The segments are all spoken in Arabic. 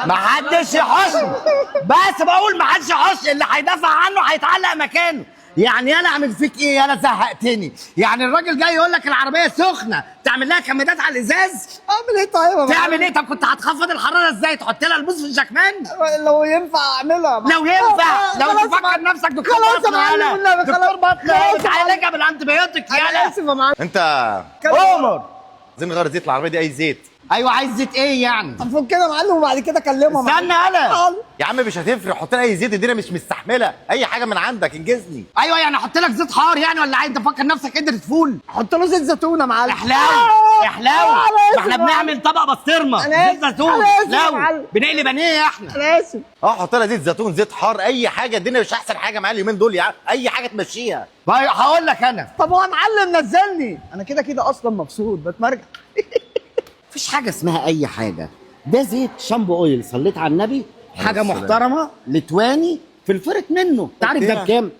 ما حدش يحوشني، بس بقول ما حدش يحوشني، اللي هيدافع عنه هيتعلق مكانه. يعني انا اعمل فيك ايه؟ انا زهقتني. يعني الراجل جاي يقول لك العربيه سخنه، تعمل لها كمادات على الازاز؟ اعمل ايه طيب؟ تعمل ايه؟ طب كنت هتخفض الحراره ازاي؟ تحط لها البوز في الجاكمان؟ لو ينفع اعملها. لو ينفع، لو تفكر نفسك دكتور بطن يالا، دكتور بطن يالا، تعالجها بالانتيبيوتيك يالا. انا اسف يا معلم. انت عمر عايزين نغير زيت العربيه دي، اي زيت. ايوه عايز زيت ايه يعني؟ طب كده يا معلم وبعد كده اكلمها. استنى انا. يا عم مش هتفرق، حط لنا اي زيت، الدنيا مش مستحمله اي حاجه من عندك، انجزني. ايوه يعني احط لك زيت حار يعني ولا عايز تفكر نفسك قدرت تفول؟ حط له زيت زيتون يا معلم. احلاوي احلاوي، ما احنا بنعمل طبق بسطرمه زيت زيتون. لا بنقلي بانيه احنا. انا اسف. حط لها زيت زيتون، زيت حار، اي حاجه، الدنيا مش احسن حاجه معايا اليومين دول يعني، اي حاجه تمشيها. هقول لك انا. طب هو يا معلم نزلني، انا كده كده اصلا مبسوط بتمرجع. مفيش حاجه اسمها اي حاجه، ده زيت شامبو اويل صليت على النبي، حاجه محترمه لتواني في الفرق منه. انت عارف ده بكام؟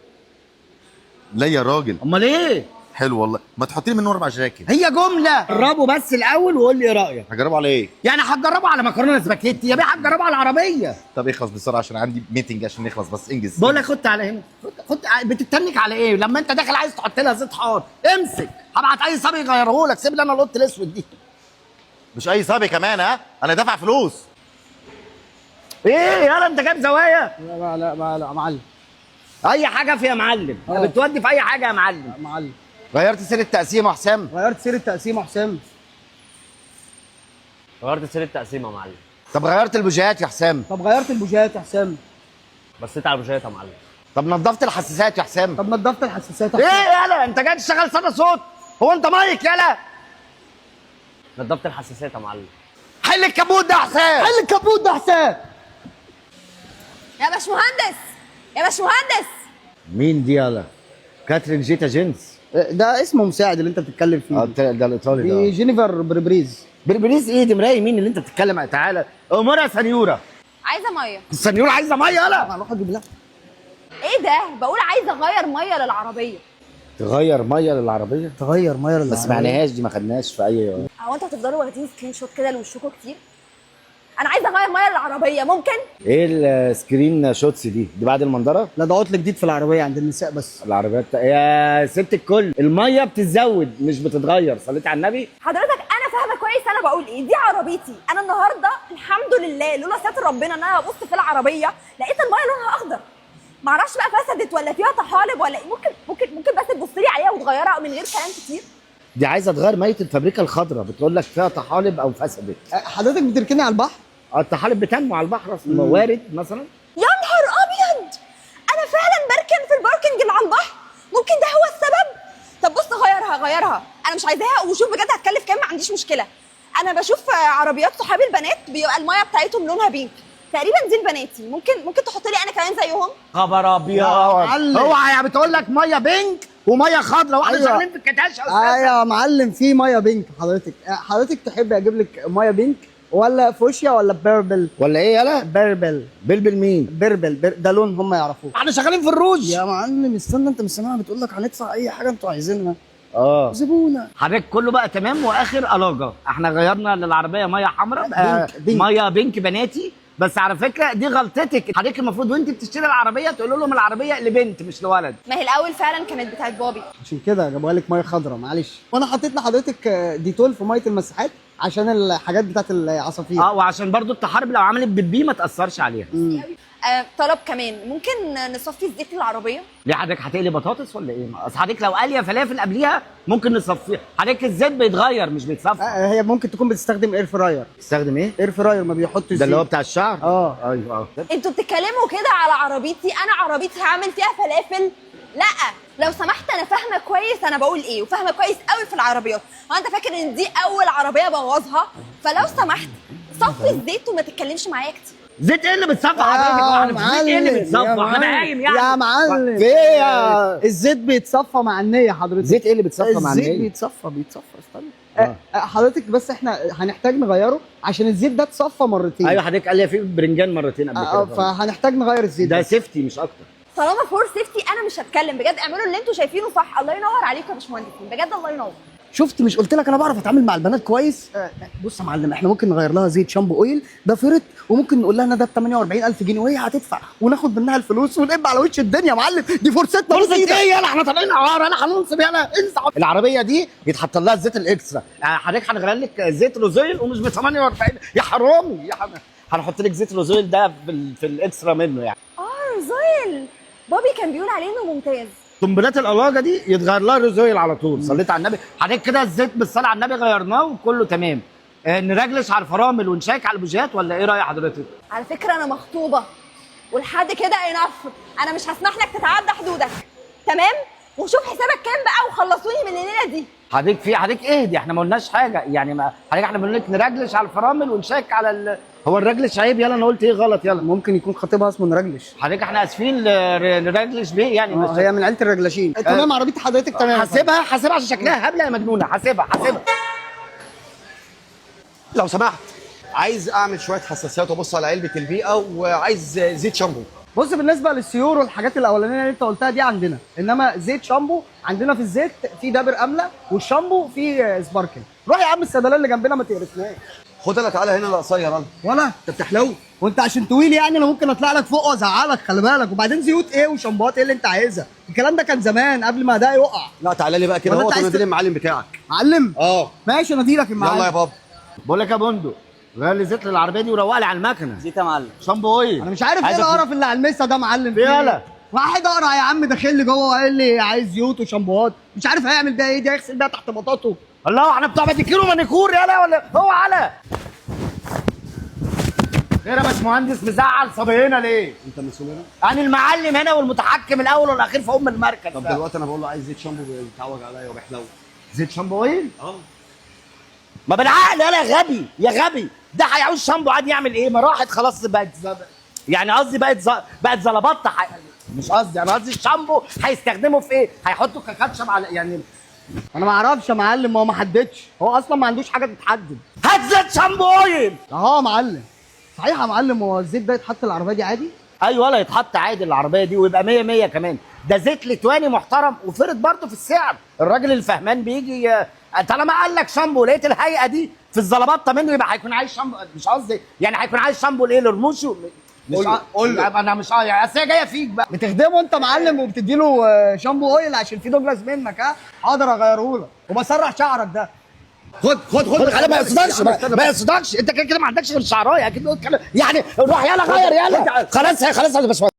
لا يا راجل. امال ايه؟ حلو والله، ما تحط لي منه 4 جراكن. هي جمله، جربه بس الاول وقول لي ايه رايك. هجربه على ايه؟ يعني هتجربه على مكرونه سباكيتي يا بيه؟ هتجربه على العربيه؟ طب اخلص بسرعه عشان عندي ميتنج، عشان نخلص بس انجز. بقول لك خد تعالى هنا، خد بتتنك على ايه؟ لما انت داخل عايز تحط لها زيت حار امسك، هبعت اي صبي يغيره لك، سيب لي انا القط الاسود دي. مش اي صبي كمان، ها؟ انا دافع فلوس. ايه يالا انت جايب زوايا؟ لا يا معلم. اي حاجه فيها معلم، بتودي في اي حاجه يا معلم. يا معلم غيرت سير التقسيمه يا حسام؟ غيرت سير التقسيم يا حسام. غيرت سير التقسيم يا معلم. طب غيرت البوجيهات يا حسام؟ طب غيرت البوجيهات يا حسام. بصيت على البوجيهات يا معلم. طب نظفت الحساسات يا حسام؟ طب نضفت الحساسات يا ايه حسام. يالا انت جاي تشتغل صدى صوت؟ هو انت مايك يالا؟ نضفت الحساسات يا معلم. حل الكبوت ده يا حسام. حل الكبوت ده يا حسام. يا باشمهندس يا باشمهندس. مين دي يالا؟ كاترين جيتا جينز؟ ده اسمه مساعد اللي انت بتتكلم فيه. ده الايطالي دي ده. جينيفر بربريز. بربريز ايه دي؟ مرايه مين اللي انت بتتكلم عنها؟ تعالى امورها يا سنيوره. عايزه ميه. السنيوره عايزه ميه يالا؟ هروح اجيب لها. ايه ده؟ بقول عايزه اغير ميه للعربيه. تغير ميه للعربيه؟ تغير ميه ما سمعناهاش دي، ما خدناش في اي. هو انتوا هتفضلوا واخدين سكرين شوت كده لوشكوا كتير؟ انا عايزه اغير ميه للعربيه، ممكن؟ ايه السكرين شوتس دي بعد المنظره؟ لا ده عطل جديد في العربيه عند النساء بس. العربيات يا ست الكل، الميه بتتزود مش بتتغير، صليت على النبي. حضرتك انا فاهمه كويس انا بقول ايه، دي عربيتي انا النهارده الحمد لله لولا ستر ربنا ان انا ببص في العربيه لقيت الميه لونها اخضر. معرفش بقى فسدت ولا فيها طحالب ولا ايه، ممكن بس تبص لي عليها وتغيرها من غير كلام كتير. دي عايزه تغير ميه الفابريكا الخضراء، بتقول لك فيها طحالب او فسدت. حضرتك بتركني على البحر؟ الطحالب بتنمو على البحر اصلا، وارد مثلا. يا نهار ابيض، انا فعلا بركن في الباركنج اللي على البحر، ممكن ده هو السبب. طب بص غيرها، انا مش عايزاها، وشوف بجد هتكلف كام، ما عنديش مشكله. انا بشوف عربيات صحابي البنات بيبقى الميه بتاعتهم لونها بينك، تقريبا دي لبناتي، ممكن تحط لي انا كمان زيهم. خبر ابيض، اوعى بتقول لك ميه بينك وميه خضراء، واحنا شغالين في الكتاشه. ايوه يا معلم في ميه بينك. حضرتك تحب اجيب لك ميه بينك ولا فوشيا ولا بيربل؟ ولا ايه يالا؟ بيربل. بلبل مين؟ بيربل ده لون هم يعرفوه. احنا شغالين في الروج يا معلم استنى، انت مش سامعها بتقول لك هندفع اي حاجه انتوا عايزينها. زبونه. حضرتك كله بقى تمام واخر الاجه. احنا غيرنا للعربيه ميه حمراء، بينك. ميه بينك بناتي. بس على فكره دي غلطتك، حضرتك المفروض وانت بتشتري العربيه تقول لهم العربيه لبنت مش لولد. ما هي الاول فعلا كانت بتاعت بابي، عشان كده جابوها لك ميه خضراء معلش. وانا حطيت لحضرتك ديتول في ميه المساحات عشان الحاجات بتاعت العصافير. وعشان برضو الطحالب لو عملت بتبي ما تاثرش عليها. طلب كمان، ممكن نصفي الزيت للعربيه؟ ليه حضرتك هتقلي بطاطس ولا ايه؟ اصل حضرتك لو قاليه فلافل قبليها ممكن نصفيها. حضرتك الزيت بيتغير مش بيتصفى. هي ممكن تكون بتستخدم اير فراير. تستخدم ايه؟ اير فراير ما بيحط ده اللي هو بتاع الشعر؟ ايوه. انتوا بتتكلموا كده على عربيتي، انا عربيتي هعمل فيها فلافل؟ لا لو سمحت، انا فاهمه كويس انا بقول ايه، وفاهمه كويس قوي في العربيات. هو انت فاكر ان دي اول عربيه بوظها؟ فلو سمحت صفي الزيت وما تتكلمش معايا كتير. زيت ايه اللي بتصفى حضرتك؟ زيت ايه اللي بيتصفى؟ احنا باين يعني يا معلم. في ايه يا الزيت بيتصفى مع النيه حضرتك. زيت ايه اللي بيتصفى مع النيه؟ الزيت بيتصفى استنى. حضرتك بس احنا هنحتاج نغيره عشان الزيت ده اتصفى مرتين. ايوه حضرتك قال لي فيه برنجان مرتين قبل كده. فهنحتاج نغير الزيت ده سيفتي مش اكتر. طالما فور سيفتي انا مش هتكلم، بجد اعملوا اللي انتوا شايفينه صح. الله ينور عليكم يا باشمهندسين، بجد الله ينور. شفت مش قلت لك انا بعرف اتعامل مع البنات كويس؟ بص يا معلم، احنا ممكن نغير لها زيت شامبو اويل ده فرط، وممكن نقول لها ان ده ب 48,000 جنيه وهي هتدفع وناخد منها الفلوس ونقب على وش الدنيا يا معلم. دي فرصتنا. فرصة ايه يلا؟ احنا طالعين عار، انا هننصب يلا انسى. العربيه دي يتحط لها الزيت الاكسترا، يعني حضرتك هنغير لك زيت روزيل ومش ب 48 يا حرامي يا حرامي. هنحط لك زيت روزيل ده في الاكسترا منه يعني. روزيل بابي كان بيقول عليه انه ممتاز. قنبلات القلاجه دي يتغير لها روزيل على طول. صليت على النبي حضرتك كده، الزيت بالصلاه على النبي غيرناه وكله تمام. نرجلش على الفرامل ونشيك على البوجيهات ولا ايه راي حضرتك؟ على فكره انا مخطوبه ولحد كده انف، انا مش هسمح لك تتعدى حدودك، تمام؟ وشوف حسابك كام بقى وخلصوني من الليله دي. حضرتك اهدي، احنا ما قلناش حاجه يعني، ما حضرتك احنا بنقول لك نرجلش على الفرامل ونشيك على هو الرجلش عيب؟ يلا انا قلت ايه غلط؟ يلا ممكن يكون خطيبها اسمه نرجلش. حضرتك احنا اسفين نرجلش بيه يعني مش هي من عيله الرجلاشين. تمام عربيه حضرتك تمام. حاسبها عشان شكلها هبله يا مجنونه. حاسبها. لو سمحت، عايز اعمل شويه حساسيات وابص على علبه البيئه، وعايز زيت شامبو. بص بالنسبه للسيور والحاجات الاولانيه اللي انت قلتها دي عندنا، انما زيت شامبو عندنا في الزيت في دابر امله، والشامبو في سباركل. روح يا عم الصيدليه اللي جنبنا ما تقرفناش. خد انا تعالى هنا، لا قصير انا. ولا انت بتحلو. وانت عشان طويل يعني انا ممكن اطلع لك فوق وازعلك، خلي بالك. وبعدين زيوت ايه وشامبوات ايه اللي انت عايزها؟ الكلام ده كان زمان قبل ما ده يقع. لا تعالى لي بقى كده ولا اهو، انت عايز انا دي المعلم بتاعك. معلم؟ ماشي انا اديلك المعلم. يلا يا بابا. بقول لك يا بندق، غير لي زيت للعربيه دي وروق لي على المكنه. زيت يا معلم. شامبو ايه؟ انا مش عارف ايه القرف اللي على المسا ده معلم. فيه يلا. واحد اقرع يا عم داخل لي جوه وقال لي عايز زيوت وشامبوات، مش عارف هيعمل بيها ايه، دي هيغسل بيها تحت بطاطه. الله، احنا بتوع مانيكير ومانيكور يلا ولا هو على؟ غير يا باشمهندس مزعل صبي هنا ليه؟ انت مسؤول هنا؟ انا المعلم هنا والمتحكم الاول والاخير في المركز. طب دلوقتي انا بقول له عايز زيت شامبو بيتعوج عليا وبيحلو. زيت شامبو ايه؟ ما بالعقل يا غبي يا غبي، ده هيعوز شامبو عادي يعمل ايه؟ ما راحت خلاص يعني قصدي بقت زلبطه مش قصدي، انا قصدي الشامبو هيستخدمه في ايه؟ هيحطه ككاتشب على يعني. انا ما اعرفش يا معلم، ما هو ما حددش، هو اصلا ما عندوش حاجه تتحدد. هات زيت شامبو اويل. يا معلم صحيح يا معلم، هو الزيت ده يتحط العربيه دي عادي؟ ايوه ولا يتحط عادي العربيه دي ويبقى 100 100 كمان. ده زيت لتواني محترم وفرد برضه في السعر. الراجل الفهمان بيجي طالما قال لك شامبو لقيت الهيئه دي في الزلبطه منه، يبقى هيكون عايز شامبو. مش قصدي يعني هيكون عايز شامبو لايه؟ لرموشه. مش قول له. انا مش يعني اصل هي جايه فيك بقى. بتخدمه انت معلم وبتديله شامبو اويل عشان في دوجلاس منك. حاضر اغيره لك وبسرح شعرك ده. خد خلي ما يصدقش ما يصدقش، انت كده ما عندكش غير شعرايه اكيد يعني. روح يلا غير يلا. خلاص يا باشمهندس.